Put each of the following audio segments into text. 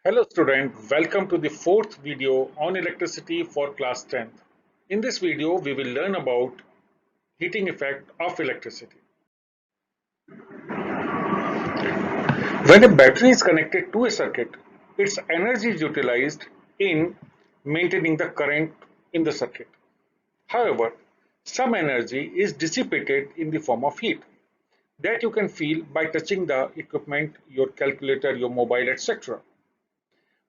Hello student, welcome to the fourth video on electricity for class 10th. In this video, we will learn about heating effect of electricity. When a battery is connected to a circuit, its energy is utilized in maintaining the current in the circuit. However, some energy is dissipated in the form of heat that you can feel by touching the equipment, your calculator, your mobile, etc.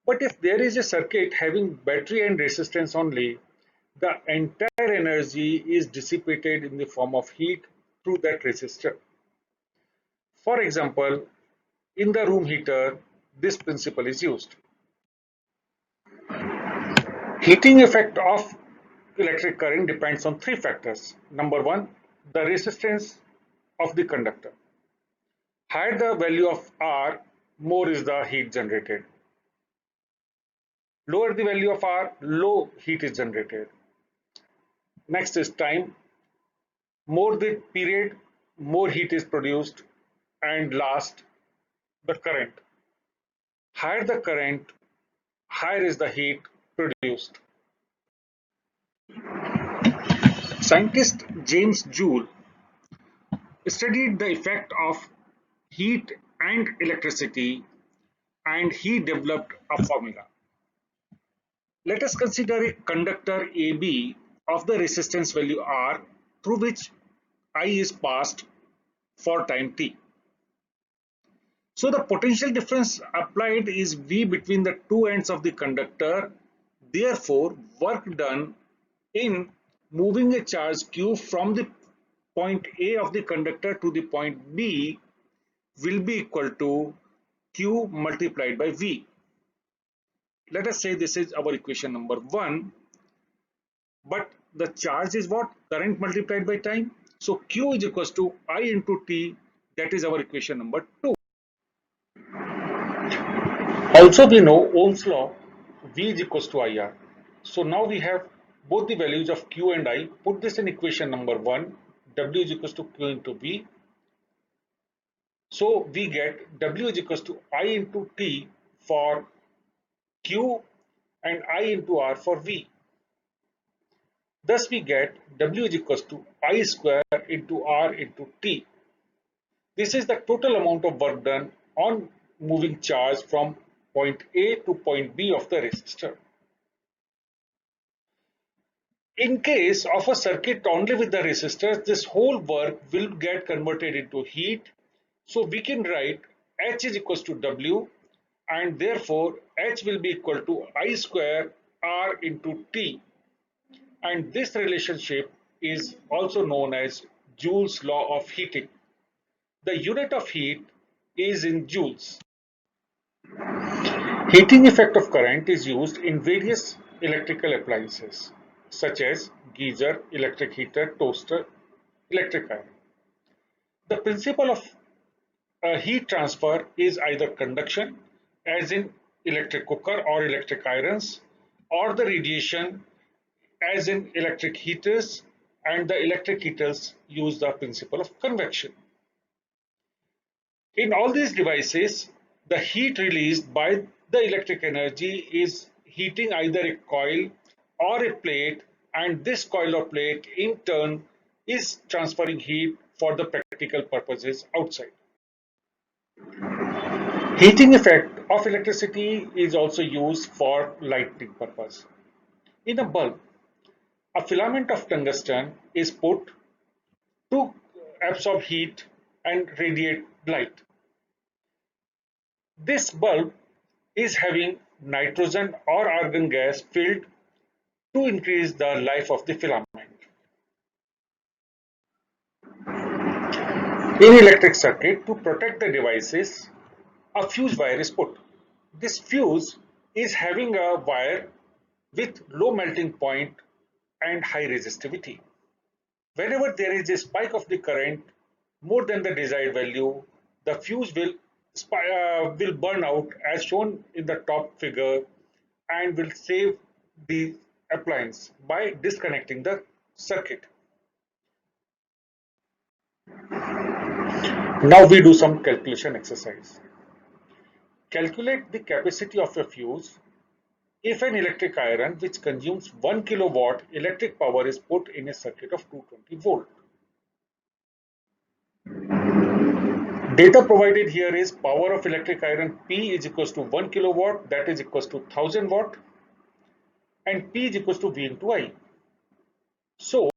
But if there is a circuit having battery and resistance only, the entire energy is dissipated in the form of heat through that resistor. For example, in the room heater, this principle is used. Heating effect of electric current depends on three factors. Number one, the resistance of the conductor. Higher the value of R, more is the heat generated. Lower the value of R, low heat is generated. Next is time. More the period, more heat is produced. And last, the current. Higher the current, higher is the heat produced. Scientist James Joule studied the effect of heat and electricity, and he developed a formula. Let us consider a conductor AB of the resistance value R through which I is passed for time t. So the potential difference applied is V between the two ends of the conductor. Therefore, work done in moving a charge Q from the point A of the conductor to the point B will be equal to Q multiplied by V. Let us say this is our equation number 1, but the charge is what? Current multiplied by time. So Q is equals to I into T, that is our equation number 2. Also we know Ohm's law, V is equals to IR. So now we have both the values of Q and I. Put this in equation number 1, W is equals to Q into V. So we get W is equals to I into T for Q and I into R for V. Thus we get W is equals to I square into R into T. This is the total amount of work done on moving charge from point A to point B of the resistor. In case of a circuit only with the resistors, this whole work will get converted into heat. So we can write H is equals to W, and therefore H will be equal to I square R into T. And this relationship is also known as Joule's law of heating. The unit of heat is in joules. Heating effect of current is used in various electrical appliances such as geyser, electric heater, toaster, electric iron. The principle of heat transfer is either conduction, as in electric cooker or electric irons, or the radiation, as in electric heaters, and the electric heaters use the principle of convection. In all these devices, the heat released by the electric energy is heating either a coil or a plate, and this coil or plate in turn is transferring heat for the practical purposes outside. Heating effect of electricity is also used for lighting purpose. In a bulb, a filament of tungsten is put to absorb heat and radiate light. This bulb is having nitrogen or argon gas filled to increase the life of the filament. In electric circuit, to protect the devices, a fuse wire is put. This fuse is having a wire with low melting point and high resistivity. Whenever there is a spike of the current more than the desired value, the fuse will burn out as shown in the top figure and will save the appliance by disconnecting the circuit. Now we do some calculation exercise. Calculate the capacity of a fuse if an electric iron which consumes 1 kilowatt electric power is put in a circuit of 220 volt. Data provided here is power of electric iron P is equals to 1 kilowatt, that is equals to 1000 watt, and P is equals to V into I. So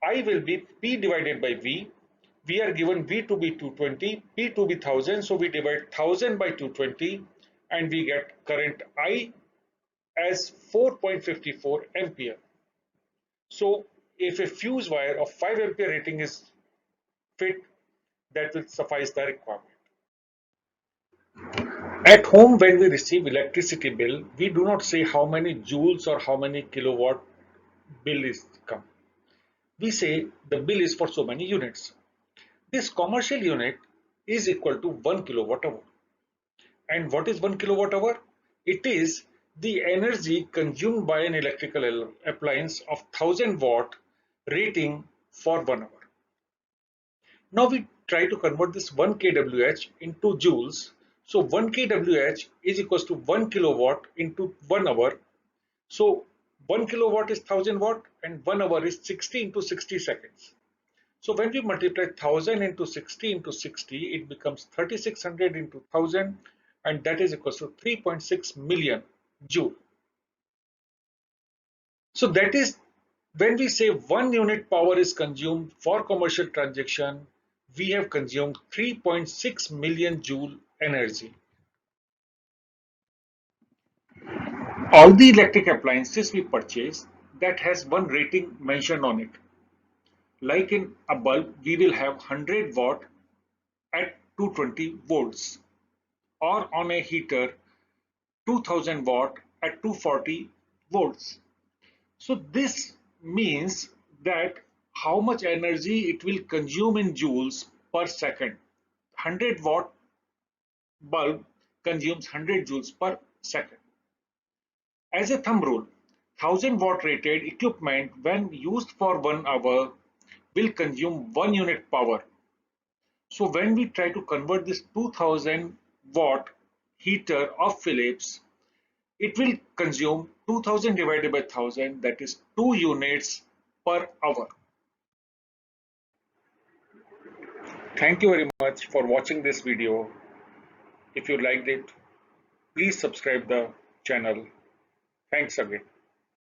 I will be P divided by V. We are given V to be 220, P to be 1000, so we divide 1000 by 220 and we get current I as 4.54 ampere. So if a fuse wire of 5 ampere rating is fit, that will suffice the requirement. At home, when we receive electricity bill, we do not say how many joules or how many kilowatt bill is come. We say the bill is for so many units. This commercial unit is equal to 1 kilowatt hour. And what is 1 kilowatt hour? It is the energy consumed by an electrical appliance of 1000 watt rating for 1 hour. Now we try to convert this 1 kWh into joules. So 1 kWh is equals to 1 kilowatt into 1 hour. So 1 kilowatt is 1000 watt and 1 hour is 60 into 60 seconds. So when we multiply 1000 into 60 into 60, it becomes 3600 into 1000 and that is equals to 3.6 million joule. So that is when we say 1 unit power is consumed for commercial transaction, we have consumed 3.6 million joule energy. All the electric appliances we purchase that has one rating mentioned on it. Like in a bulb, we will have 100 watt at 220 volts, or on a heater 2000 watt at 240 volts. So this means that how much energy it will consume in joules per second. 100 watt bulb consumes 100 joules per second. As a thumb rule, 1000 watt rated equipment when used for 1 hour will consume 1 unit power. So when we try to convert this 2000 watt heater of Philips, it will consume 2000 divided by 1000, that is 2 units per hour. Thank you very much for watching this video. If you liked it, please subscribe the channel. Thanks again.